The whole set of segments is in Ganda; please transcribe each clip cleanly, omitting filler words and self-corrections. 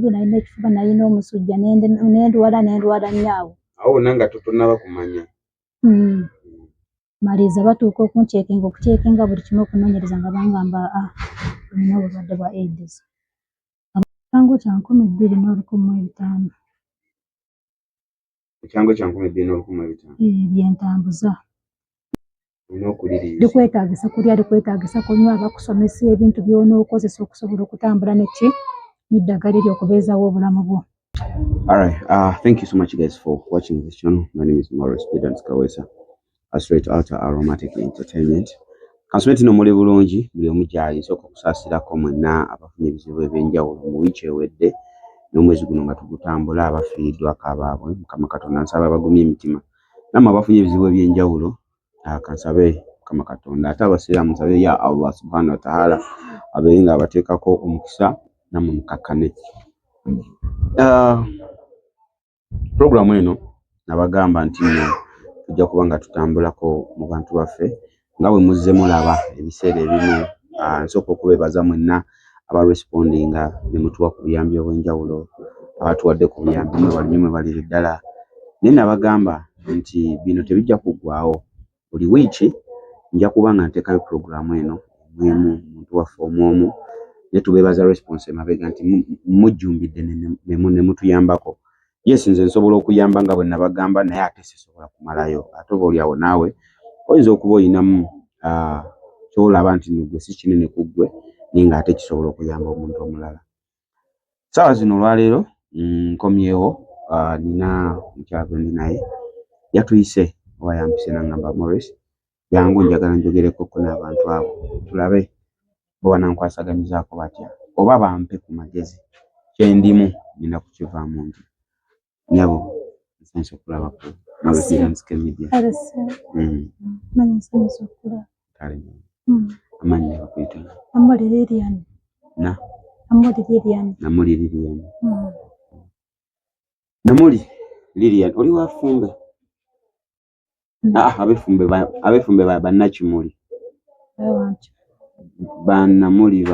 naine ekifuba naine omusujja nendwala nnyawo. Awo nanga tutunaba kumanya. Maliza batuuka okucekinga buli kimu okunoonyereza nga bangamba olina obulwadde bwa AIDS. Ekyangwe kya 2015. Ekyangwe kya 2015. Byentambuza. Likwetaagisa kulya, likwetaagisa kunywa, bakusomesa ebintu by'onookozesa okusobola okutambula n'eddagala ery'okubeezaawo obulamu bwo. All right. Thank you so much, guys, for watching this channel. My name is Maurice Pedans Kawesa. Straight out Aromatic Entertainment. Kansweti no muli bulungi buli omujali soko kusaasirako mwenna abafunye ebizibu ebyenjawulo mu wiiki ewedde n'omwezi guno nga tugutambula abafiiriddwa akabaabwe Mukama Katonda nsaba abagumya emitima namwe abafunye ebizibu ebyenjawulo kansabe Mukama Katonda ate abasiraamu nsabe ya Allah subhanahu wa ta'ala abeere nga abateekako omukisa namwe mukakkane. Programu eno nabagamba nti tujja kuba nga tutambulako mu bantu baffe nga bwe muzze mulaba ebiseera ebimu nsooka okubeebaza mwenna abarespondinga ne mutuwa ku buyambi obw'enjawulo abatuwadde ku buyambi mwe balira ddala naye nabagamba nti bino tebijja kuggwaawo buli wiiki nja kuba nga nteekayo programu eno mwemu muntu waffe omwomu ne tubeebaza response emabega nti mujjumbidde ne mutuyambako. Yes, nze nsobola okuyamba nga bwe nabagamba naye ate sisobola kumalayo ate oba oliawo naawe oyinza okuba oyinamu kyolaba nti nugwe si kinene ku ggwe naye nga ate kisobola okuyamba omuntu omulala. Saawa zino olwaleero nkomyewo nina mukyala gwe ndi naye yatuyise oba yampise n'angamba Maurice jangu njagala njogerekoko n'abantu abo tulabe oba nankwasaganyizaako batya oba bampe ku magezi kyendimu ngenda kukivaamu nti nyabo nsanso kulabako Maurice Media. Nsanso kulaba. Kale. Amanya bakuyita. Amuli Lilian. Namuli Lilian oli wafumbe. Abefumbe bannakimuli. Bannamuli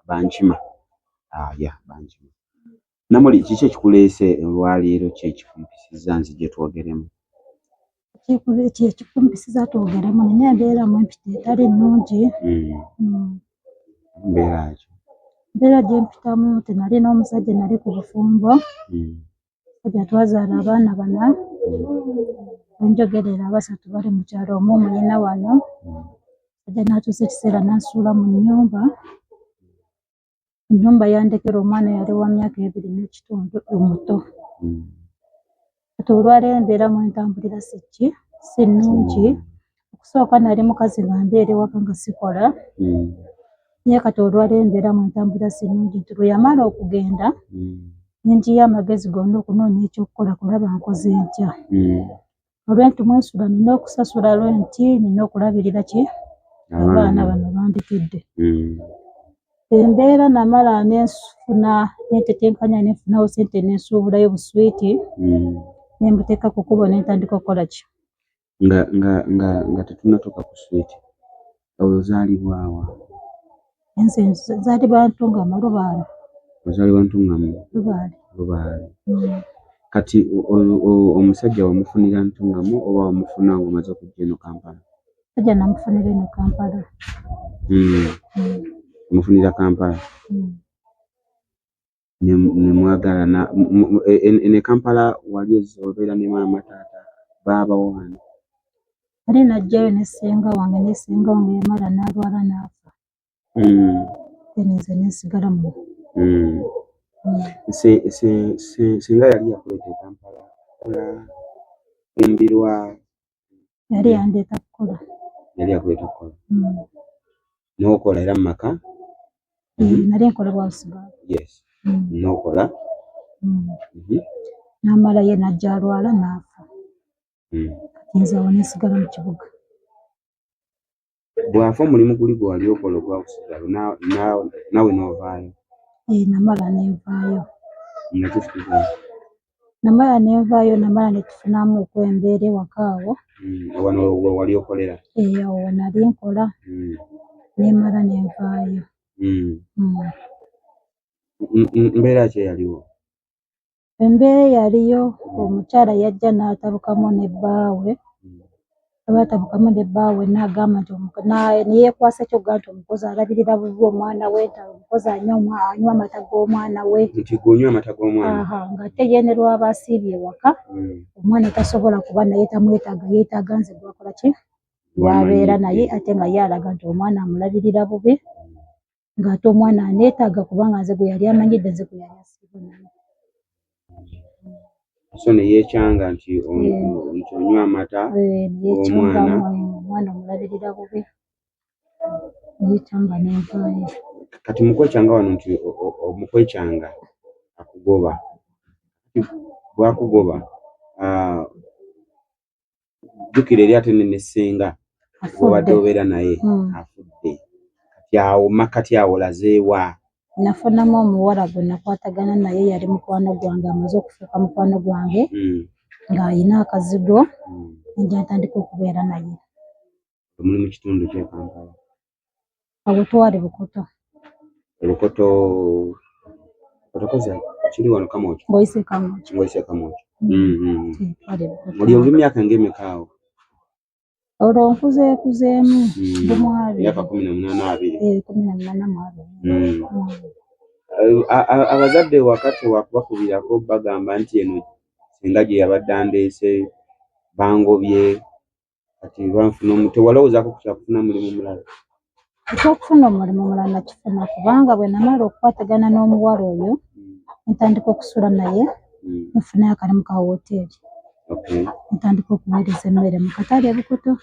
bankima. Bankima. Namuli kiki ekikuleese olwaleero kyekikumpisiza nzije twogeremu? Ekikumpisiza twogeremu nina embeera mu empita etali nnungi. Mbeera gye mpitamu tenali n'omusajja nali ku bufumbo. Musajja twazaala abaana 4. Enjogerera 3 bali mu kyalo omwo muyina wano. Musajja n'atuusa ekiseera n'ansuula mu nnyumba yandekera omwana yali wa myaka 2 n'ekitundu omuto. Kati olwaleero embeera mu entambulira si nnungi. Okusooka nali mukazi nga mbeera ewaka nga sikola. Naye kati olwaleero embeera mu entambulira si nnungi nti lwe yamala okugenda nenjiya amagezi gonna okunoonya ekyokukola kulaba nkoze ntya. Olw'enti mwensula nina okusasula lwenti nina okulabirira abaana bano bandekedde. Embeera namala nensufuna nentetenkanya nenfunawo sente nensuubulayo buswiti nembuteeka ku kkubo nentandika okukola ki? Nga tetunnatuuka ku switi. Ozaalibwawa? Enze nzaalibwa Ntungamo Lubaale. Ozaalibwa Ntungamo? Lubaale. Kati omusajja wamufunira Ntungamo oba wamufuna ng'omaze okujja eno Kampala? Omusajja namufunira eno Kampala. Mufunira Kampala. Nemwagalana ene Kampala wali obeera ne maama taata baabawo wano? Ali najjayo ne ssenga wange yamala n'alwala n'afa. Nze nesigala muno. Singa yali yakuleeta e Kampala kola embirwa? Yali yandeeta kukola. Yali yakuleeta kukola? N'okola era mu maka? Nali nkola bwawusibaala. Yes. N'okola? N'amala ye najja alwala n'afa. Kati nze awo nesigala mu kibuga. Bw'afa omulimu guli gwe wali okola ogwawusibaalo naawe n'ovaayo? Namala nenvaayo. Nakifuna? Namala nenvaayo namala nekifunamu okwembeera ewaka awo. Wano wali okolera? Awo nali nkola. Nemala nenvaayo. Mbeera ki eyaliwo? Embeera yaliyo omukyala yajja n'atabukamu ne bbaawe. Abatabukamu ne bbaawe n'agamba nti neyeekwasa ekyokugaa nti omukozi alabirira bubi omwana we, omukozi anywa amata g'omwana we. Nti gonywa amata g'omwana? Nga ate ye ne lwaba asiibye ewaka, omwana tasobola kuba naye tamwetaaga, yeetaaga nze gwakola ki? Gwabeera naye ate nga ye alaga nti omwana amulabirira bubi, ng'ate omwana aneetaaga kubanga nze gwe yali amanyidde, nze gwe yali asiibye naye. So ne yeekyanga nti onywa amata g'omwana. Omwana omulabirira bubi. Yeekyanga n'envaayo. Kati mukwekyanga wano nti omukwekyanga akugoba. Bwakugoba jjukira eri ate ne ssenga obadde obeera naye afudde. Kati awo makkati awo lazeewa? Nafunamu omuwala gwe nakwatagana naye, yali mukwano gwange, amaze okufuuka mukwano gwange ng'ayina akazigo, nja ntandika okubeera naye. Muli mu kitundu ky'e Kampala? Awo twali Bukoto. Bukoto koza kiri wano Kamwokya? Ngoyise Kamwokya. Ngoyise Kamwokya. Twali Bukoto. Muli emyaka ng'emeka awo? Olwo nkuzeekuzeemu myaka 18. 18. Abazadde wakati wakubakubirako bagamba nti eno senga gye yabadde andeese bangobye, kati banfuna tewalowoozaako ku kyakufuna mulimu mulala? Ekyokufuna omulimu omulala nakifuna, kubanga bwe namala okukwatagana n'omuwala oyo ntandika okusula naye, nfunayo akalimu ka wooteeri. Ntandika okuweereza emmere mu katale e Bukoto.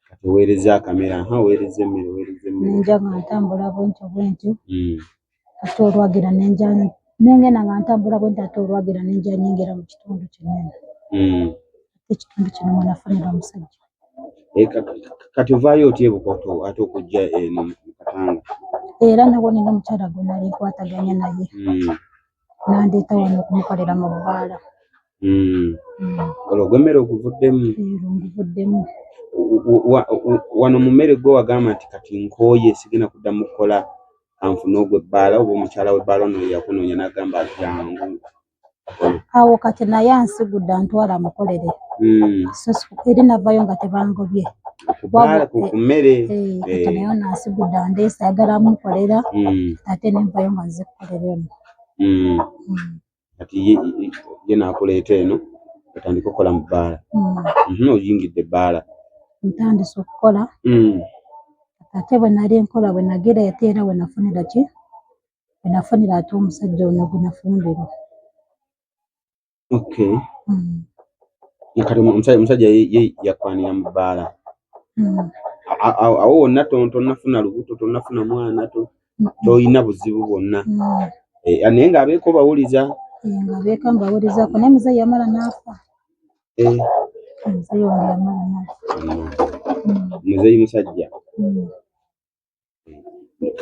Kati oweereza akamera, oweereza emmere, oweereza emmere. Nenja nga ntambula bwentyo. Ate olwagira nengenda nga ntambula bwentyo, ate olwagira nenja nyingira mu kitundu kinene. Ekitundu kino mwe nafunira omusajja. Kati ovaayo otya e Bukoto ate okujja eno mu Katanga? Era nawo nina omukyala gwe nali nkwataganya naye. Nandeeta wano okumukolera mu bbaala. Olwo gw'emmere oguvuddemu? Nguvuddemu. Wano mu mmere gwe wagamba nti kati nkooye sigenda kuddamu kukola, kanfune ogwo ebbaala, oba omukyala w'ebbaala ono yakunoonya n'agamba jangu? Awo kati naye ansigudde antwala amukolere. Eri navayo nga tebangobye. Ku mmere? Kati naye ono ansigudde andeese ayagala amukolera, ate nenvayo nga nze kukolera eno. Kati ye n'akuleeta eno otandika okukola mu bbaala. Oyingidde ebbaala? Ntandise okukola. Ate bwe nali nkola, bwe nagira ate era bwe nafunira ki? Bwe nafunira ate omusajja ono gwe nafumbirwa. Kati omusajja ye yakwanira mu bbaala. Awo wonna tonnafuna lubuto, tonnafuna mwana, toyina buzibu bwonna. Naye ng'abeeko bawuliza. Ng'abeeko mbawulizaako, naye muzeeyi yamala n'afa. Muzeeyi wange yamala n'afa. Muzeeyi musajja?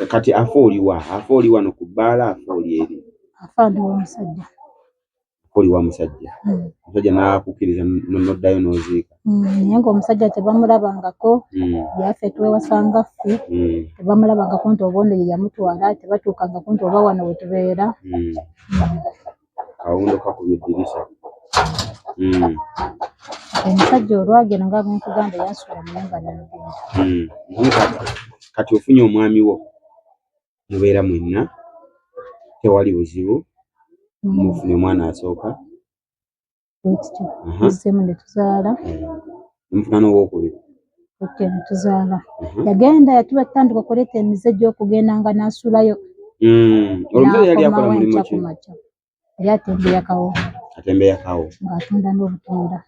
Kati afa oliwa? Afa oli wano ku bbaala, afa oli eri? Afa ndi w'omusajja. Oli wa musajja? Omusajja n'akukkiriza n'oddayo n'oziika? Naye ng'omusajja tebamulabangako, yaffe twewasanga ffe, tebamulabangako nti oba ono ye yamutwala, tebatuukangako nti oba wano we tubeera. Kawundo kakubye eddirisa. Omusajja olwagenda nga bwe nkugamba yansula mu nnyumba n'agenda. Kati ofunye omwami wo, mubeera mwenna, tewali buzibu, mufunye omwana asooka. Bwekityo tuzzeemu ne tuzaala. Mufuna n'owookubiri? Ne tuzaala. Yagenda yatuba tutandika okuleeta emize gy'okugendanga n'asulayo. Omusajja yali akola mulimu ki? Yali atembeya kawo. Atembeya kawo? Ng'atunda n'obutunda.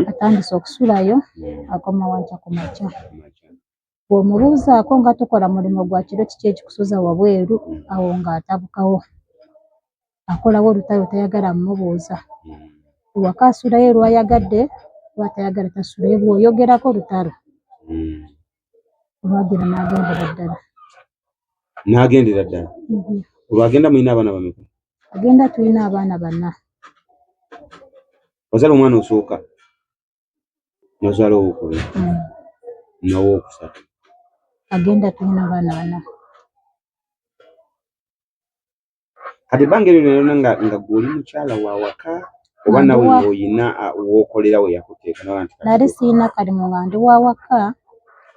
Atandise okusulayo, akoma wankya ku makya. Bw'omubuuzaako nga tukola mulimu gwa kiro kiki ekikusuza wabweru, awo ng'atabukawo. Akolawo olutalo tayagala mmubuuza. Ewaka asulayo lwayagadde, lwatayagala tasulayo, bw'oyogerako olutalo. Olwagira n'agendera ddala. N'agendera ddala? Olwagenda mulina abaana bameka? Agenda tulina abaana 4. Wazaala omwana osooka, n'ozaala owookubiri, n'owookusatu. agenda tulina abaana 4. Kati bangeri lero nga guli mukyala wa waka oba nawe ng'oyina w'okolera we yakuteeka nali siina kalimu nga ndi wa waka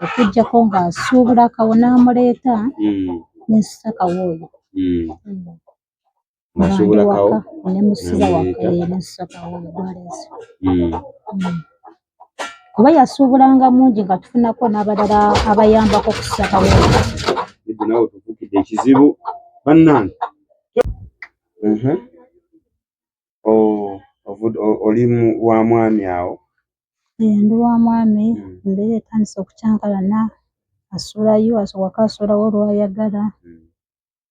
okujjako ng'asuubula kawo n'amuleeta n'ensusa kawooyo ng'asuubula kawo ne musiba waka n'ensusa kawooyo gwaleese kuba yasuubulanga mungi nga tufunako n'abalala abayambako okussa kawooyo nawe tufukidde ekizibu bannange. Oli wa mwami awo? Ndi wa mwami, embeera etandise okucankalana, asulayo waka asulawo olwayagala,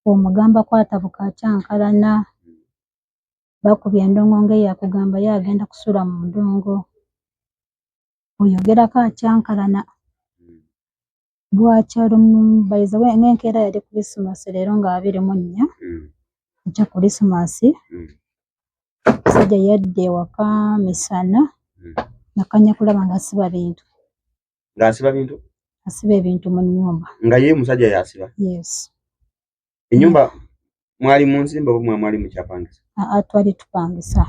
omugamba kwatabuka acankalana, bakubya endongo ng'eyakugamba ye agenda kusula mu ndongo, oyogerako acankalana. Bwakyalo bayiza ng'enkeera yali Kulisimasi leero nga 24 ekya Kulisimasi, omusajja yadda ewaka misana nakanya kulaba ng'asiba bintu. Ng'asiba bintu? Asiba ebintu mu nnyumba. Nga ye musajja y'asiba? Yes. Ennyumba mwali mu nzimba oba mwali mu kyapangisa? Twali tupangisa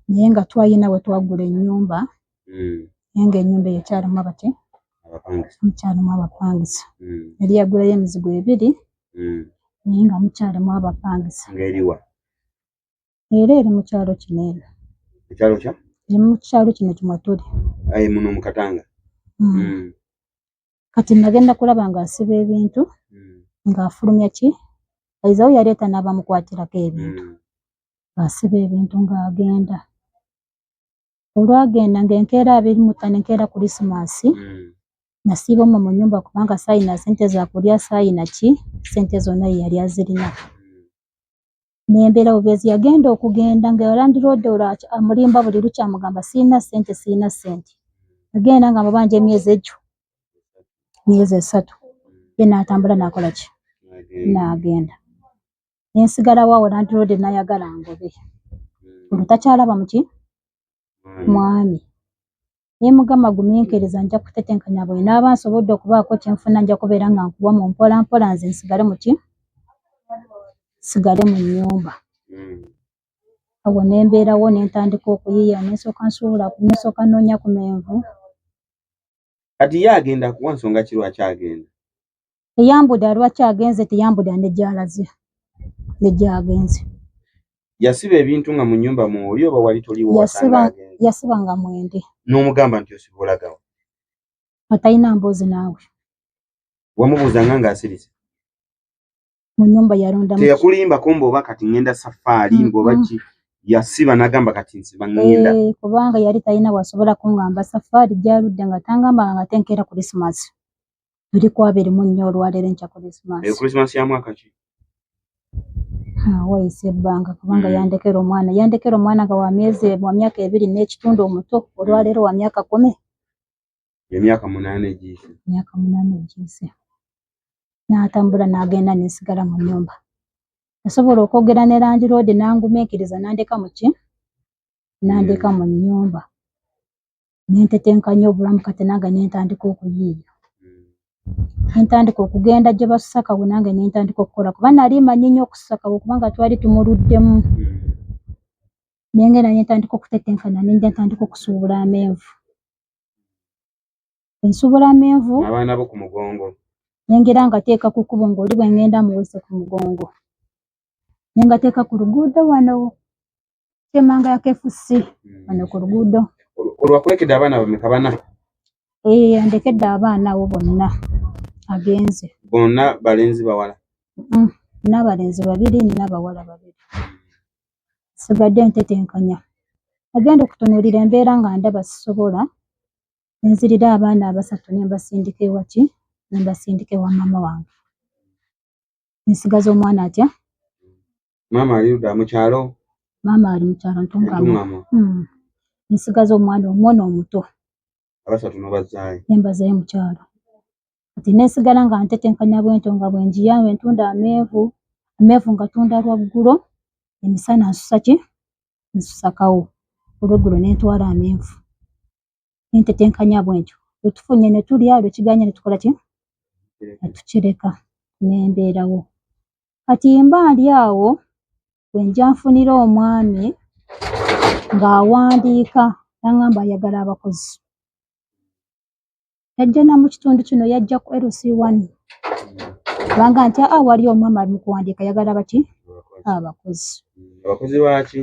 naye nga twalina we twagula ennyumba naye ng'ennyumba eyo ekyalimu mukyalimu abapangisa. Yali yagulayo emizigo 2 naye nga mukyalimu abapangisa. Ng'eriwa? Era eri mu kyalo kino eno. Ekyalo kya? Eri mu kyalo kino kimwe tuli. Muno mu Katanga? Kati nagenda kulaba ng'asiba ebintu ng'afulumya ki ayizawo yaleeta n'abamukwatirako ebintu ng'asiba ebintu ng'agenda. Olwagenda ng'enkeera 25 enkeera Kulisimasi nasiiba omwo mu nnyumba kubanga saayina ssente za kulya saayina ki ssente zonna ye yali azirina. Nembeera obwezi yagenda okugenda nga Landlord amulimba buli lukya amugamba siina ssente. Agenda nga mubanja emyezi 3 ye n'atambula n'akola ki n'agenda. Nensigalawo awo Landlord n'ayagala ngobe olwo takyalaba muki mwami. Nemugamba gumiikiriza nja kutetenkanya bwe naaba nsobodde okubaako kyenfuna nja kubeera nga nkuwa mu mpola nze nsigale muki sigale mu nnyumba. Awo nembeerawo nentandika okuyiiya nensooka noonya ku menvu. Kati ye agenda kuwa nsonga ki lwaki agenda? Teyambudde lwaki agenze, teyambudde ne gy'alaze ne gy'agenze. Yasiba ebintu nga mu nnyumba mw'oli oba wali toliwo wasanga agenze? Yasiba nga mwende. N'omugamba nti osiba olagawa? Atalina mboozi naawe. Wamubuuzanga ng'asirise? Mu nnyumba yalondamu. Teyakulimbako mb'oba kati ngenda safari ng'oba ki? Yasiba n'agamba kati nsiba ngenda? Kubanga yali talina wasobola kungamba safari gy'aludde nga tangambanga nga tenkeera Kulisimasi. Tuli ku 24 olwaleero enkya Kulisimasi. Kulisimasi ya mwaka ki? Wayise ebbanga kubanga yandekera omwana nga wa myaka 2 n'ekitundu omuto olwaleero wa myaka 10. Emyaka 8 egiyise. Emyaka 8 egiyise. N'atambula n'agenda n'esigala mu nnyumba. Nasobola okwogera ne Landlord n'angumiikiriza n'andeka mu nnyumba. Nentetenkanya obulamu kati nange nentandika okuyiiya. Nentandika okugenda gye basusa kawo nange nentandika okukola kuba nali manyi nnyo okususa kawo kubanga twali tumuluddemu. Nengenda nentandika okutetenkanya nentandika okusuubula amenvu. Ensuubula amenvu. Abaana bo ku mugongo. Nengera ngateeka ku kkubo ng'oli bwe ngenda muweese ku mugongo. Nengateeka ku luguudo wano Kyemmanga ya KFC wano ku luguudo. Olwakulekedde abaana bameka 4? Yandekedde abaana abo bonna agenze. Bonna balenzi bawala? N'abalenzi 2 n'abawala 2. Sigadde ntetenkanya. Agenda okutunuulira embeera nga ndaba sisobola. Nenzirira abaana 3 nembasindika ewaki? Nembasindika ewa maama wange. Nsigaza omwana atya? Maama ali ludda mu kyalo? Maama ali mu kyalo Ntungamo. Nsigaza omwana omuto. Abasatu n'obazaayo? Nembazaayo mu kyalo. Kati nensigala nga ntetenkanya bwentyo nga bwe njiya ntunda amenvu nga tunda lwaggulo, emisana nsusa ki? Nsusa kawo. Olweggulo nentwala amenvu. Nentetenkanya bwentyo. Lwe tufunye ne tulya lwe kiganye ne tukola ki? netukireka nembeerawo kati mba ndi awo bwe nja nfunira omwami ng'awandiika n'aŋŋamba ayagala abakozi. Yajja na mu kitundu kino yajja ku LC1 kubanga nti wali omwami ali mu kuwandiika ayagala baki abakozi. Abakozi baki?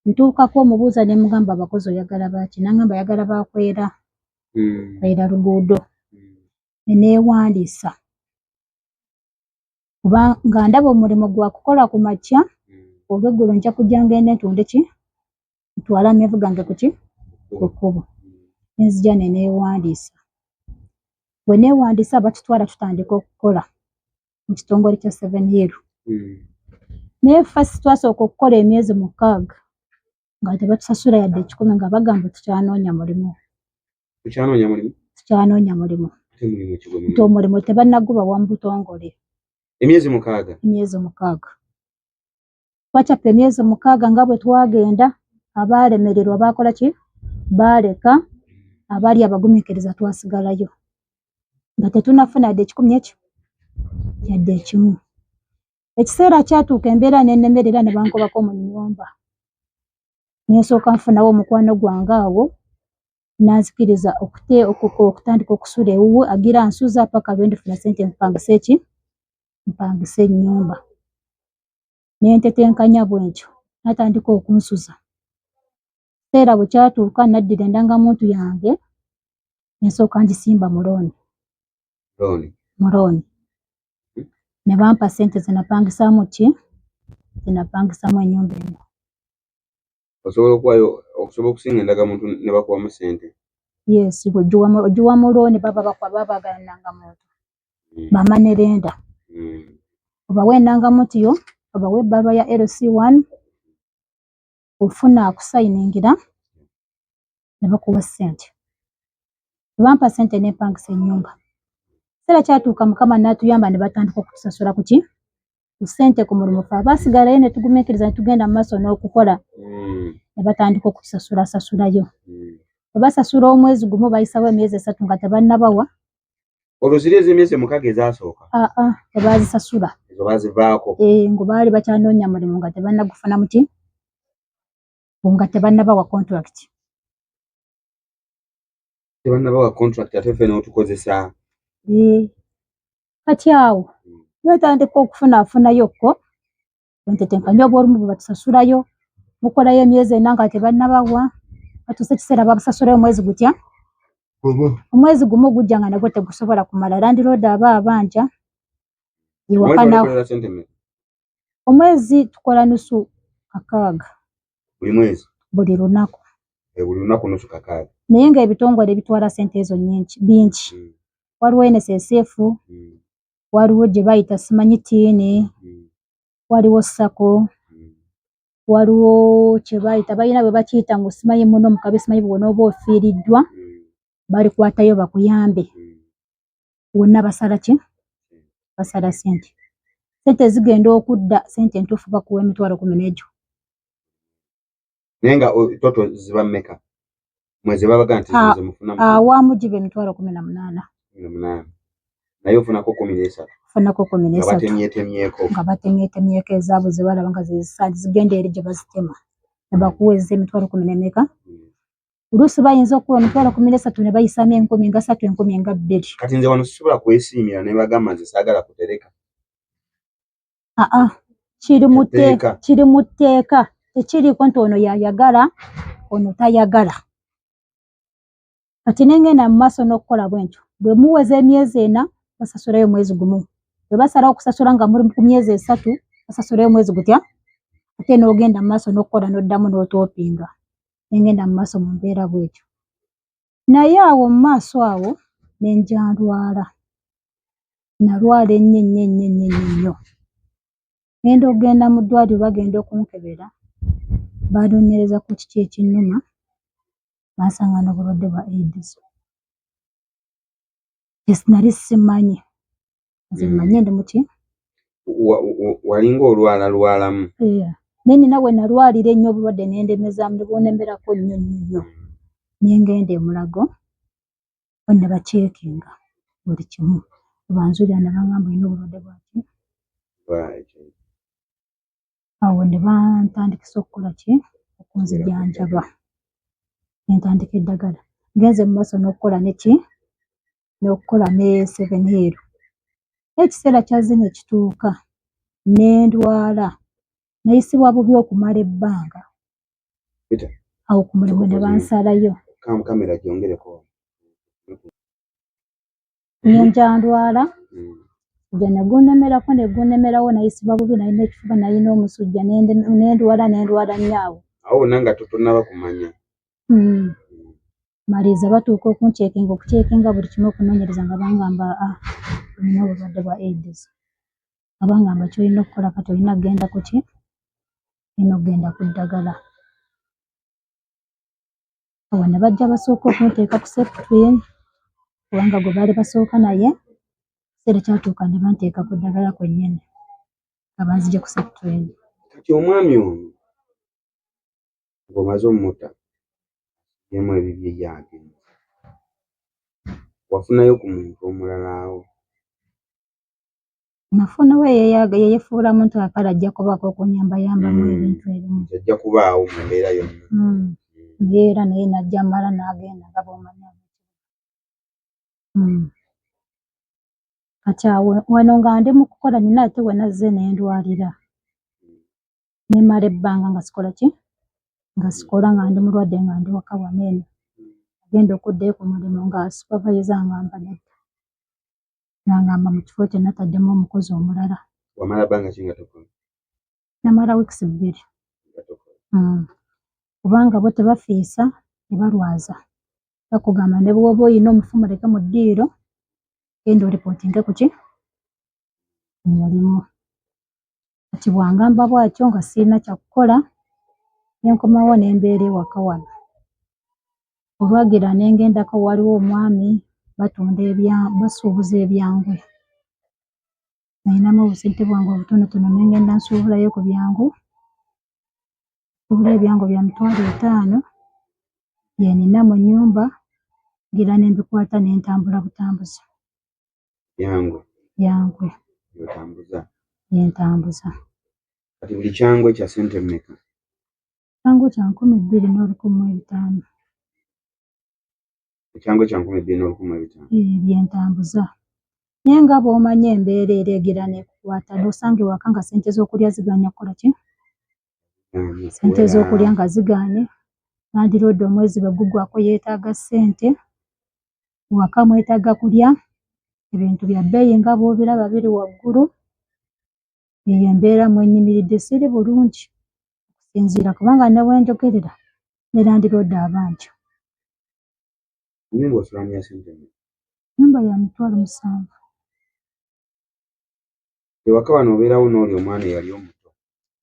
Ntuukako omubuuza ne mugamba abakozi oyagala baki n'aŋŋamba ayagala bakwera kwera luguudo ne neewandiisa kubanga ndaba omulimu gwa kukola ku makya olw'eggulo nja kujja ngende ntunde ki ntwala amenvu gange ku kkubo nenzija ne neewandiisa. Bwe neewandiisa batutwala tutandika okukola mu kitongole kya 7 Hill. Naye fasi twasooka okukola emyezi 6 nga tebatusasula yadde 10 nga bagamba tukyanoonya mulimu. Tukyanoonya mulimu. Nti omulimu tebannaguba wa mu butongole. Emyezi 6? Emyezi 6. Twacapa emyezi 6 nga bwe twagenda abaalemererwa baakola ki? Baaleka abaali abagumiikiriza twasigalayo. Nga tetunafuna yadde 10 ekyo yadde 1. Ekiseera kyatuuka embeera n'ennemerera ne bankobako mu nnyumba. Nensooka nfunawo omukwano gwange awo n'anzikiriza okutandika okusula ewuwe agira nsuza paka lwe ndifuna ssente mpangise ki? Mpangise ennyumba. Nentetenkanya bwentyo n'atandika okunsuza. Ekiseera bwe kyatuuka naddira endangamuntu yange nensooka ngisimba mu looni. Mu looni. Ne bampa ssente ze napangisaamu ki? Ze napangisaamu ennyumba eno. Osobola okusinga endagamuntu ne bakuwamu ssente? Yes, ogiwa mu looni baba baagala ennangamuntu. Bamma ne lenda. Obawa ennangamuntu yo, obawa ebbaluwa ya LC1, ofuna akusayiningira ne bakuwa ssente. Bwe bampa ssente ne mpangisa ennyumba. Ekiseera kyatuuka Mukama n'atuyamba ne batandika okutusasula ku ki? Ku ssente ku mulimu ffe abaasigalayo ne tugumiikiriza ne tugenda mu maaso n'okukola ne batandika okutusasulayo. Bwe basasula omwezi gumu bayisawo emyezi 3 nga tebannabawa. Olwo ziri ez'emyezi 6 ezaasooka? Tebaazisasula. Ezo baazivaako? Ngo baali bakyanoonya mulimu nga tebannagufuna mu ki? Nga tebannabawa contract. Tebannabawa contract ate ffe n'otukozesa? Kati awo netandika okufunayokko entetenkanya obw'olumu bwe batusasulayo mukolayo emyezi 4 nga tebannabawa batuuse ekiseera babusasulayo omwezi gutya? Omwezi gumu gujja nga nagwo tegusobola kumala. Landiroodi aba abanja ewakanawo. Omwezi tukola nusu 6. Buli mwezi? Buli lunaku. Buli lunaku nusu 6. Naye ng'ebitongole bitwala ssente ezo bingi. Waliwo NSSF, waliwo gye bayita simanyi tiini, waliwo SACCO, waliwo kye bayita balina bwe bakiyita ngu simanyi muno mukabe simanyi bw'onooba ofiiriddwa balikwatayo bakuyambe. Wonna basala ki? Basala ssente. Ssente zigenda okudda ssente entuufu bakuwa emitwalo 10 n'egyo. Naye nga toto ziba mmeka? Mwezi babaga nti zize mufunamu? Awamu giba emitwalo 18. 18. Naye ofunako 13? Ofunako 13. Nga batemyetemyeko? Nga batemyetemyeko ezaabwe ze balaba nga zigenda eri gye bazitema. Ne bakuweeza emitwalo 10 n'emeka? Oluusi bayinza okuwa emitwalo 13 ne bayisaamu 10,000 nga 3, 10,000 nga 2. Kati nze wano sisobola kwesiimira ne bagamba nze saagala kutereka? Kiri mu tteeka. Tekiriiko nti ono yayagala ono tayagala. Kati nengenda mu maaso n'okukola bwentyo. Bwe muweza emyezi 4 basasulayo omwezi gumu. Bwe basalawo okusasula nga muri ku myezi 3 basasulayo omwezi gutya? Ate n'ogenda mu maaso n'okukola n'oddamu n'otoopinga. Nengenda mu maaso mu mbeera bwetyo. Naye awo mu maaso awo ne nja ndwala. Nalwala ennyo. Ngenda okugenda mu ddwaliro bagenda okunkebera. Baanoonyereza ku kiki ekinnuma bansanga n'obulwadde bwa AIDS. Nali simanyi. Nze mmanyi ndi mu ki? Walinga olwalamu? Naye nina bwe nalwalira ennyo obulwadde n'endemezaamu ne bunnemerako nnyo. Ne ngenda e Mulago ne baceekinga buli kimu. banzulira ne bangamba olina obulwadde bwaki. Right. Awo ne bantandikisa okukola ki okunzijanjaba ne ntandika eddagala ngenze mu maaso n'okukola neki n'okukola ne 7 Hill. Ekiseera kyazze ne kituuka ne ndwala nayisibwa bubi okumala ebbanga. Peter, Awo ku mulimu ne bansalayo kamera gyongereko. Nyenja ndwala kujja ne gunnemerako ne gunnemerawo nayisibwa bubi nalina ekifuba nalina omusujja nendwala nnyo awo. Awo nanga totonnaba kumanya. Maliriza batuuka okucekinga buli kimu okunoonyereza nga bangamba olina obulwadde bwa AIDS. Abangamba kyolina okukola kati olina kugenda ku ki? Olina okugenda ku ddagala. Awo ne bajja basooka okunteeka ku Septrin kubanga gwe baali basooka naye ekiseera kyatuuka ne banteeka ku ddagala kwennyini nga banzigye ku Septrin. Kati omwami ono ng'omaze omutta yemu ebibye yagenda. Wafunayo ku muntu omulala awo? Nafunawo yeyefuula muntu akala ajja kubaako okunyambayambamu ebintu ebimu. Ajja kubaawo mu mbeera yonna. Mbeera naye najja mala n'agenda nga bw'omanya. Kati awo wano nga ndi mu kukola nina ate we nazze ne ndwalira. Ne mala ebbanga nga sikola ki? Nga sikola nga ndi mulwadde nga ndi waka wano eno. Agenda okuddayo ku mulimu nga supervisor ngamba nedda. N'angamba mu kifo kye nataddemu omukozi omulala. Wamala bbanga ki nga tokola? Namala weeks 2. Kubanga bo tebafiisa ne balwaza. Bakugamba ne bw'oba oyina omufu muleke mu ddiiro genda oripootinge ku ki? Mu mulimu. Kati bw'angamba bw'atyo nga sirina kyakukola ne nkomawo ne mbeera ewaka wano. Olwagira ne ngendako waliwo omwami basuubuza ebyangwe. Nalinamu obusente bwange obutonotono ne ngenda nsuubulayo ku byangu. Nsuubula ebyangu bya $5,000 bye nnina mu nnyumba ngira ne mbikwata ne ntambula butambuzi. Byangwe. Bye ntambuza. Kati buli kyangwe kya ssente mmeka? Kyangwe kya 2,115. Ekyangwe kya 2,115? Bye ntambuza. Naye nga bw'omanyi embeera ereegira n'ekukwata n'osanga ewaka nga ssente z'okulya zigaanye kukola ki? Ssente z'okulya nga zigaanye. Landiroodi omwezi bwe guggwako yeetaaga ssente. Ewaka mwetaaga kulya. Ebintu bya bbeeyi nga bw'obiraba biri waggulu. Eyo embeera mwenyimiridde siri bulungi okusinziira kubanga ne bwe njogerera ne landiroodi abangi. Nnyumba osulamu ya ssente mmeka? Nnyumba ya $7,000. Ewaka wano obeerawo n'oli omwana eyali omuto?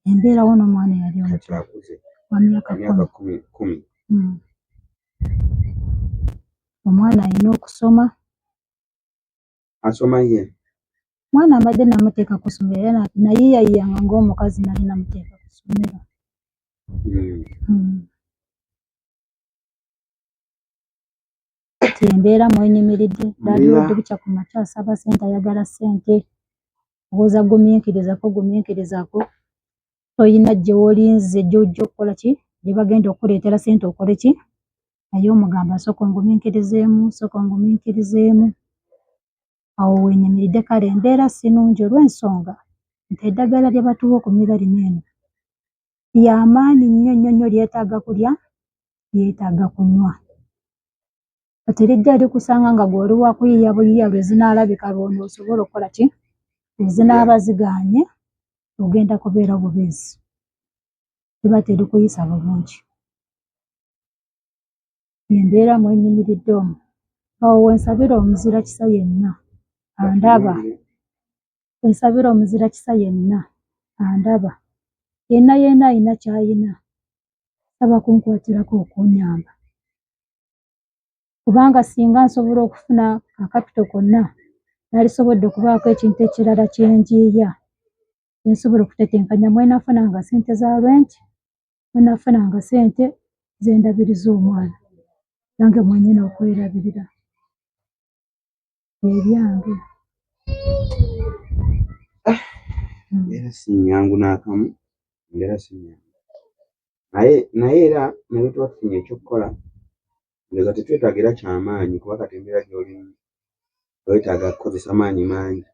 Embeerawo n'omwana eyali omuto. Kati akuze? Wa myaka 10. Omwana alina okusoma. Asoma ye? Mwana mbadde namuteeka ku ssomero naye yayiyanga ng'omukazi nali namuteeka ku ssomero. Kati embeera mwenyimiridde. Landiroodi bukya ku makya asaba ssente ayagala ssente. Obuuza gumiikirizako. Toyina gye wolinze gy'ojja okukola ki? Gye bagenda okukuleetera ssente okole ki? Naye omugamba sooka ongumiikirizeemu. Awo weenyimiridde kale embeera si nnungi olw'ensonga nti eddagala lye batuwa okumira lino eno ly'amaanyi nnyo lyetaaga kulya, lyetaaga kunywa. Kati lijja likusanga nga gw'oli wa kuyiiya buyiiya lwe zinaalabika lw'onoosobola okukola ki? Lwe zinaaba zigaanye ogenda kubeera bubeezi. Liba terikuyisa bulungi. Embeera mwenyimiridde omwo. Awo wensabira omuzira kisa yenna andaba. Wensabira omuzira kisa yenna andaba. Yenna alina ky'alina. Saba kunkwatirako okunnyamba. Kubanga singa nsobola okufuna akapito konna nalisobodde okubaako ekintu ekirala kye njiiya. Nsobola okutetenkanya mwenafunanga ssente za rent, mwenafunanga ssente z'endabiriza omwana. Nange mwennyini okwerabirira. Ebyange. Era si nnyangu n'akamu, era si nnyangu. Naye era ne bwe tuba tufunye ekyokukola, ndowooza tetwetaaga era kyamaanyi kuba kati embeera gy'olimu weetaaga kukozesa maanyi mangi.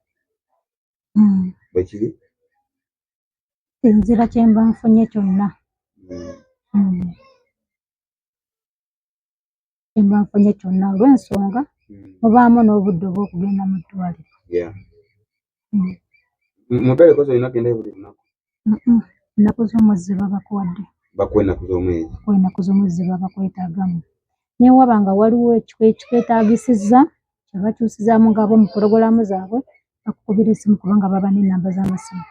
Bwe kiri? Nzira kye mba nfunye kyonna. Kye mba nfunye kyonna olw'ensonga mubaamu n'obudde obw'okugenda mu ddwaliro. Mu ddwaliro kozi olina kugenda buli lunaku? Ennaku z'omwezi babakuwadde. Bakuwa ennaku z'omwezi? Bakuwa ennaku z'omwezi babakwetaagamu. Naye waba nga waliwo ekikwetaagisizza kye bakyusizaamu ng'abo mu pologulaamu zaabwe bakukubira essimu kubanga baba n'ennamba z'amasimu.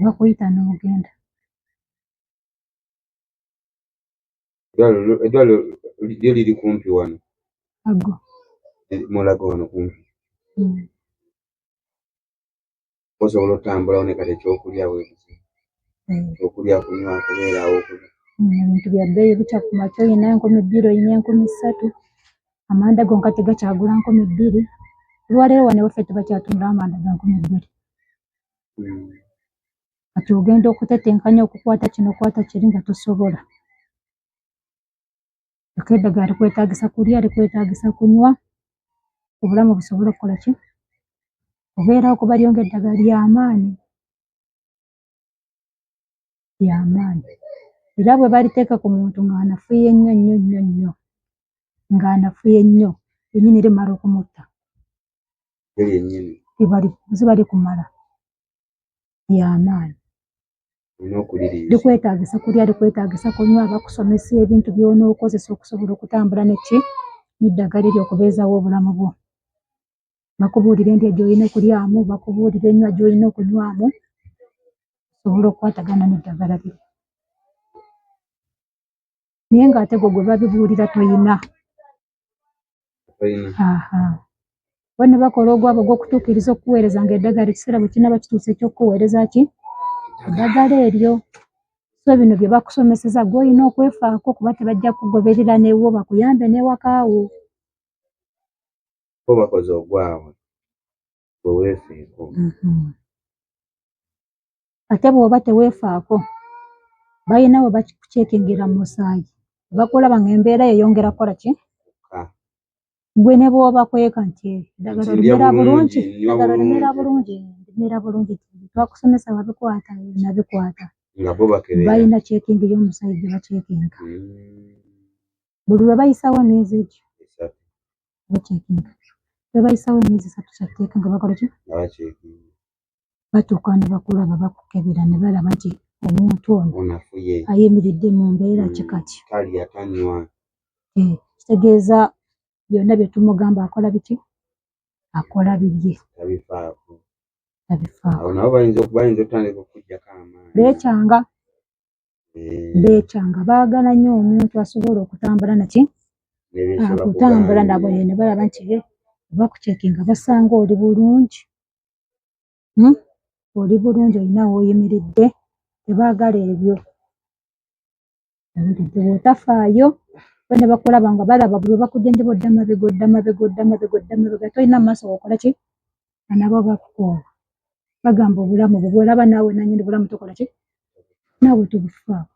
Bakuyita n'ogenda. Eddwaliro lyo liri kumpi wano? Aggo. Mulago wano kumpi? Osobola otambulawo ne kati ekyokulya weebuze? Ekyokulya kunywa kubeerawo okulya? Ebintu bya bbeeyi bukya ku makya oyina 2,000 oyina 3,000. Amanda gonka tegakyagula 2,000. Olwaleero wano ewaffe tebakyatundawo amanda ga 2,000. Kati ogenda okutetenkanya okukwata kino okwata kiri nga tosobola. Eko eddagala likwetaagisa kulya, likwetaagisa kunywa, obulamu busobole okukola ki? Obeerawo kuba lyo ng'eddagala ly'amaanyi. Ly'amaanyi. Era bwe baliteeka ku muntu ng'anafuye nnyo, ng'anafuye nnyo, lyennyini limala okumutta. Lyo lyennyini? Ziba likumala. Ly'amaanyi. Olina okuliriisa. Likwetaagisa kulya, likwetaagisa kunywa, bakusomesa ebintu by'onookozesa okusobola okutambula n'eddagala eryo okubeezaawo obulamu bwo. Bakubuulira endya gy'olina okulyamu, bakubuulira ennywa gy'olina okunywamu, osobole okukwatagana n'eddagala liri. Naye ng'ate gwe babibuulira toyina. Bo ne bakola ogwabwe ogw'okutuukiriza okukuweereza ng'eddagala ekiseera bwe kinaaba kituuse eky'okukuweereza ki? Eddagala eryo. So bino bye bakusomeseza gw'olina okwefaako kuba tebajja kugoberera n'ewo bakuyambe n'ewakaawo. Bo bakoze ogwabwe, gwe weefeeko. Ate bw'oba teweefaako, balina we bakuceekingira mu musaayi. Bakulaba ng'embeera yeyongera kukola ki? Gwe ne bw'obakweka nti eddagala limera bulungi, eddagala limera bulungi, limera bulungi. Twakusomesa wabikwata, nabikwata. Nga bo bakebera. Balina ceekingi y'omusaayi gye baceekinga. Buli lwe bayisawo emyezi egyo. Baceekinga. Lwe bayisawo emyezi 3 kyatteeka nga bakola ki? Baceekinga. Batuuka ne bakulaba bakukebera ne balaba nti omuntu ono ayimiridde mu mbeera ki kati. Talya tanywa. Kitegeeza byonna bye tumugamba akola biki? Akola bibye. Tabifaako. Tabifaako. Awo nabo bayinza otandika okuggyako amaanyi. Beekyanga. Baagala nnyo omuntu asobola okutambula naki? Okutambula nabo ne balaba nti bakuceekinga basanga oli bulungi. Oli bulungi olina w'oyimiridde, tebaagala ebyo. Bw'otafaayo, bo ne bakulaba nga balaba buli lwe bakujjanjaba odda mabega, tolina mu maaso okola ki? Nga nabo bakukoowa. Bagamba obulamu bwo bw'olaba naawe nannyini bulamu tokola ki? Naawe tobufaako.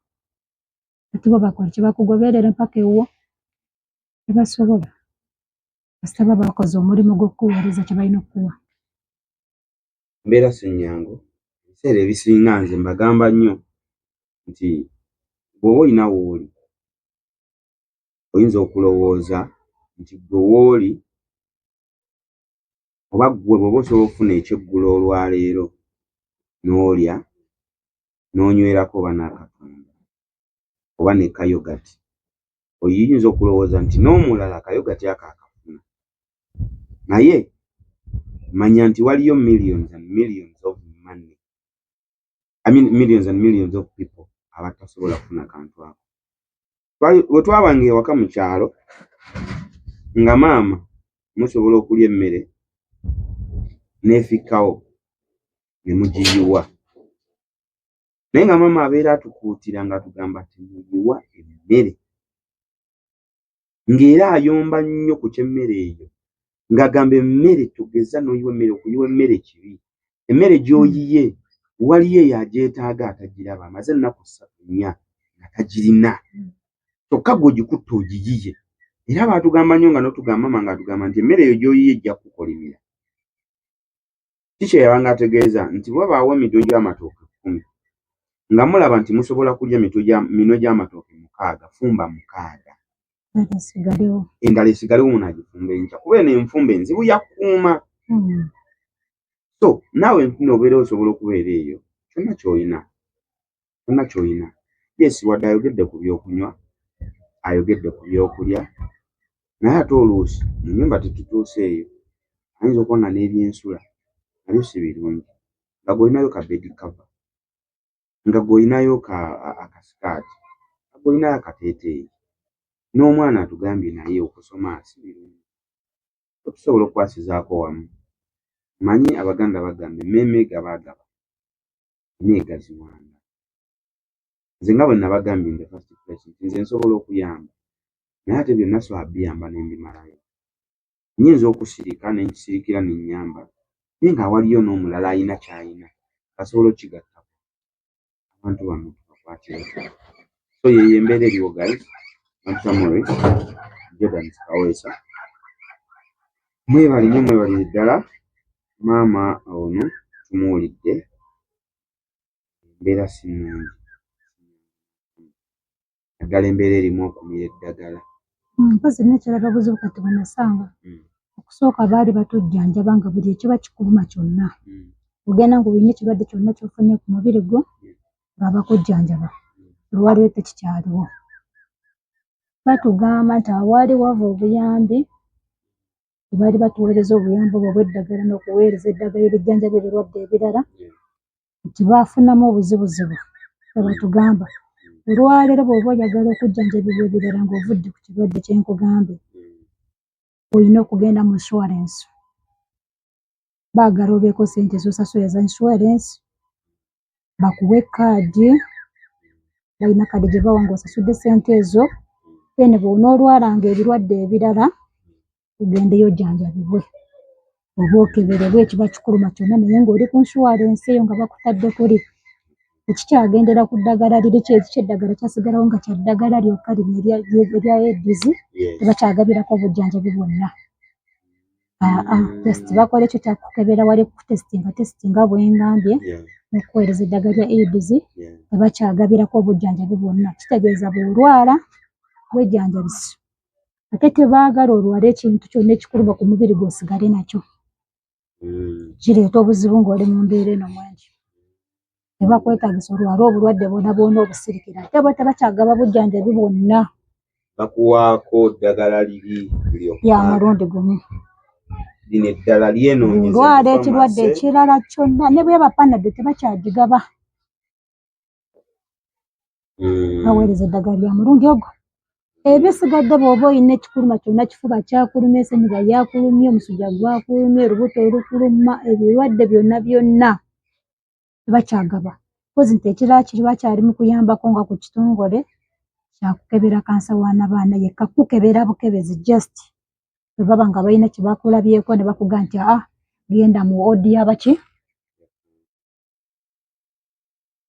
Ate bo bakola ki? Bakugoberera mpaka ewuwo, tebasobola. Kasita baba bakoze omulimu gw'okukuweereza kye balina okukuwa. Mbeera si nnyangu. Ebiseera ebisinga nze mbagamba nnyo nti bw'oba olina w'oli, oyinza okulowooza nti gwe w'oli oba ggwe bw'oba osobola okufuna ekyeggulo olwaleero n'olya n'onywerako oba n'akatunda oba ne kayogati, oyinza okulowooza nti n'omulala akayogati ako akafuna. Naye manya nti waliyo millions and millions of money. Millions and millions of people abatasobola kufuna kantu ako. Bwe twabanga ewaka mu kyalo nga maama musobola okulya emmere n'efikkawo ne mugiyiwa. Naye nga maama abeera atukuutira ng'atugamba temuyiwa emmere. Ng'era ayomba nnyo ku ky'emmere eyo ng'agamba emmere tugeza n'oyiwa emmere okuyiwa emmere kibi. Emmere gy'oyiye waliyo eyo agyetaaga atagiraba amaze ennaku 3-4 nga tagirina. Kyokka gw'ogikutte ogiyiye. Era baatugamba nnyo nga n'otugamba mama ng'atugamba nti emmere eyo gy'oyiye ejja kukolimira. Kiki yabanga ategeeza nti wabaawo emitwe gy'amatooke 10 nga mulaba nti musobola kulya minwe gy'amatooke 6, fumba 6. Endala esigalewo umuntu agifumba enkya kuba eno enfumba enzibu yakkuuma. So naawe n'obeera osobola okubeera eyo kyonna ky'olina. Yes, wadde ayogedde ku byokunywa, ayogedde ku byokulya, naye ate oluusi mu nnyumba tetutuuse eyo. Ayinza okuba nga n'ebyensula nabyo si birungi, nga gw'olinayo ka bed cover, nga gw'olinayo akasikaati, nga gw'olinayo akateeteeyi, n'omwana atugambye naye okusoma si birungi. Tusobola okukwasizaako wamu. Manyi Abaganda bagamba emmeeme gabaagaba neegaziwanga. Nze nga bwe nabagambye in the first place nti nze nsobola okuyamba, naye ate byonna so abiyamba n'embimalayo. Nnyinza okusirika ne nkisirikira ne nnyamba, naye nga waliyo n'omulala alina ky'alina asobola okkigattako. Abantu bano tubakwatire. So yeyo embeera eriwo guys. Antamore Jordan Kaweesa. Mwebalire ddala. Maama ono tumuwulidde. Embeera si nnungi. Naddala embeera erimu okumira eddagala. Mpozzi n'ekirala obuzibu kati bwe nasanga. Okusooka baali batujjanjaba nga buli ekiba kikuluma kyonna. Ogenda ng'olina ekirwadde kyonna ky'ofunye ku mubiri gwo nga bakujjanjaba. Olwaliwo tekikyaliwo. Batugamba nti awaali wava obuyambi, baali batuweereza obuyambi obwo obw'eddagala n'okuweereza eddagala erijjanjaba ebirwadde ebirala, nti baafunamu obuzibuzibu. Bwe batugamba. Olwaleero bw'oba oyagala okujjanjabibwa ebirala ng'ovudde ku kirwadde kye nkugambye, olina okugenda mu insurance. Baagala obeeko ssente z'osasula za insurance, bakuwe kaadi, balina kaadi gye bawa ng'osasudde ssente ezo, then bw'onoolwalanga ebirwadde ebirala, ogendeyo ojjanjabibwe. Oba okeberebwe ekiba kikuluma kyonna naye ng'oli ku insurance eyo nga bakutadde kuli. Tekikyagendera ku ddagala liri eddagala kyasigalawo nga kya ddagala lyokka lino erya AIDS, tebakyagabirako obujjanjabi bwonna. Just bakola ekyo kya kukebera wali testinga bwengambye n'okuweereza eddagala lya AIDS, tebakyagabirako obujjanjabi bwonna. Kitegeeza bw'olwala wejjanjabisa. Ate tebaagala olwala ekintu kyonna ekikuluma ku mubiri gw'osigale nakyo. Kireeta obuzibu ng'oli mu mbeera eno mwangi. Tebakwetaagisa olwala obulwadde bwonna bwonna obusirikira. Ate bo tebakyagaba bujjanjabi bwonna. Bakuwaako ddagala liri lya mulundi gumu. Lino eddala lyenoonyeza. Olwala ekirwadde ekirala kyonna ne bwe bapanadde tebakyagigaba. Baweereza eddagala lya mulundi ogwo. Ebisigadde bw'oba olina ekikuluma kyonna, kifuba kyakulumya, ssennyiga yakulumya, omusujja gwakulumya, olubuto olukuluma, ebirwadde byonna byonna tebakyagaba. Mpozi nti ekirala kiri bakyali mu kuyambako nga ku kitongole kya kukebera kansa w'abaana yekka, kukebera bukebezi just bwe baba nga balina kye bakulabyeko ne bakugamba nti genda mu odi y'abaki,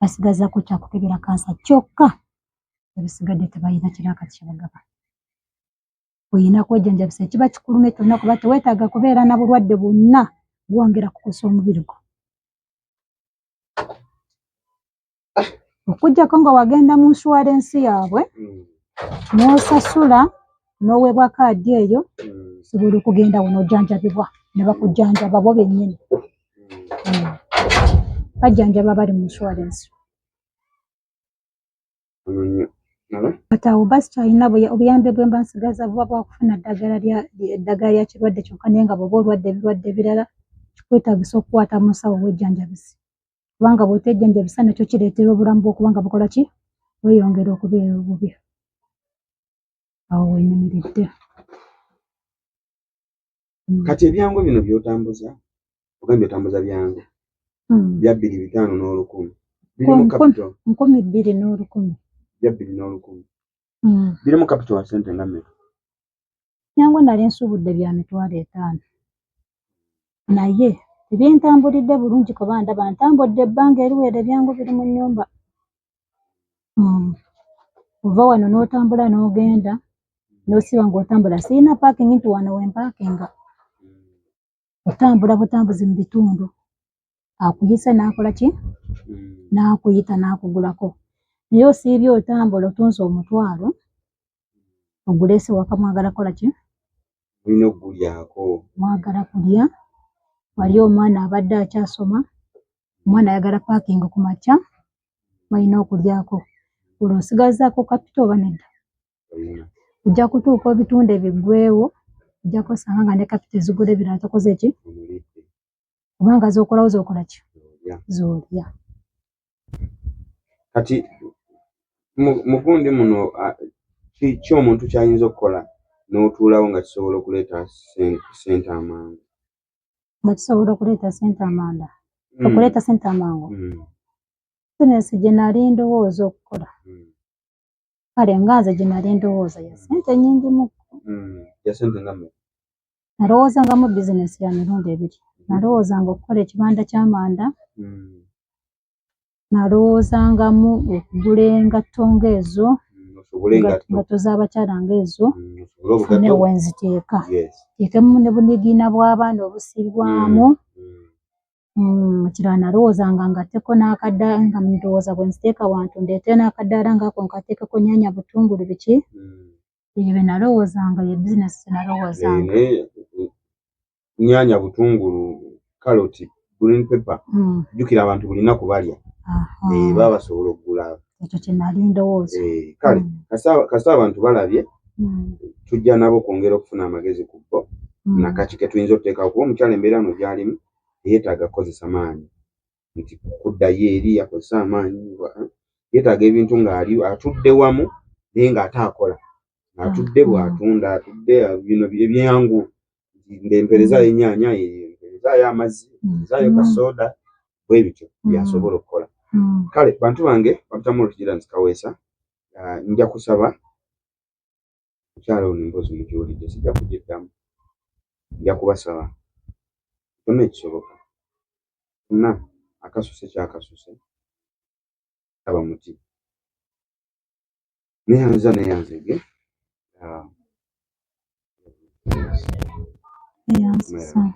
basigazaako kya kukebera kansa kyokka. Ebisigadde tebalina kirala kati kye bagaba. Olina kwejjanjabisa ekiba kikulumye kyonna kuba teweetaaga kubeera na bulwadde bwonna bwongera kukosa omubiri gwo. Okuggyako nga wagenda mu insurance yaabwe n'osasula n'oweebwa kaadi eyo, osobola okugenda awo n'ojjanjabibwa ne bakujjanjaba bo bennyini. Bajjanjaba bali mu insurance. Kati awo basi kyalina obuyambi bwe mba nsigaza buba bwa kufuna eddagala lya kirwadde kyokka, naye nga bw'oba olwadde ebirwadde ebirala kikwetaagisa okukwata mu nsawo wejjanjabise. Kubanga bw'otejjanjabisa nakyo kireetera obulamu bw'okuba nga bukola ki? Bweyongera okubeera obubi. Awo wenyumiridde. Kati ebyangwe bino by'otambuza, ogambye otambuza byangu bya 2,500 n'olukumi. Birimu capital 2,000 n'olukumi. Bya 2,000 n'olukumi. Birimu capital wa ssente nga mmeka? Nyangwe nali nsuubudde bya 5,000. naye tebyentambulidde bulungi kuba ndaba ntambudde ebbanga eriwera ebyangu biri mu nnyumba. Ova wano n'otambula n'ogenda n'osiba ng'otambula sirina paakingi nti wano wempaakinga. Otambula butambuzi mu bitundu, akuyise n'akola ki? N'akuyita n'akugulako. Naye osiibye otambula otunze omutwalo oguleese waka mwagala kukola ki? Olina okugulyako. Mwagala kulya, wali omwana abadde akyasoma, omwana ayagala paakingi ku makya, balina okulyako. Olwo osigazaako kapito oba nedda? Ojja kutuuka obitunde biggweewo, ojja kusanga nga ne kapito ezigula ebirala tokoze ki? Kubanga z'okolawo z'okola ki? Z'olya. Kati mu gundi muno ki omuntu ky'ayinza okukola n'otuulawo nga kisobola okuleeta ssente amangu? Nga kisobola okuleeta ssente amanda? Okuleeta ssente amangu? Bizinesi gye nali ndowooza okukola. Kale nga nze gye nali ndowooza ya ssente nnyingi muku. Ya ssente nga mmeka? Nalowoozangamu bizinesi ya mirundi ebiri. Nalowoozanga okukola ekibanda ky'amanda. Nalowoozangamu okugula engatto ng'ezo, engatto z'abakyala ng'ezo, nfune wenziteeka. Teekemu ne bunigina bw'abaana obusibwamu. Kirala nalowoozanga ngatteko n'akaddaala nga ndowooza bwe nziteeka wantu ndeete n'akaddaala ng'ako nkateekeko nnyaanya, butungulu biki. Ebyo bye nalowoozanga ye bizinesi ze nalowoozanga. Nnyaanya, butungulu, kaloti, green pepper, jjukira abantu buli nnaku balya. Baba basobola okugula. Ekyo kye nali ndowooza. Kale kasita abantu balabye, tujja nabo okwongera okufuna amagezi ku bo nakaki ke tuyinza okuteekawo kuba omukyala embeera no gy'alimu yeetaaga kukozesa maanyi, nti kuddayo eri akozesa amaanyi, yeetaaga ebintu ng'ali atudde wamu naye ng'ate akola, atudde bw'atunda, atudde bino ebyangu, ng'emperezaayo ennyaanya, emperezaayo amazzi, emperezaayo kasooda, bwe bityo byasobola okukola. Kale bantu bange babitamu olukijira nzikaweesa, nja kusaba mukyala ono emboozi mugiwulidde, sijja kugiddamu, nja kubasaba kyonna ekisoboka, kyonna akasuse kyakasuse aba muti neyanza neyanzege Eyanzisa.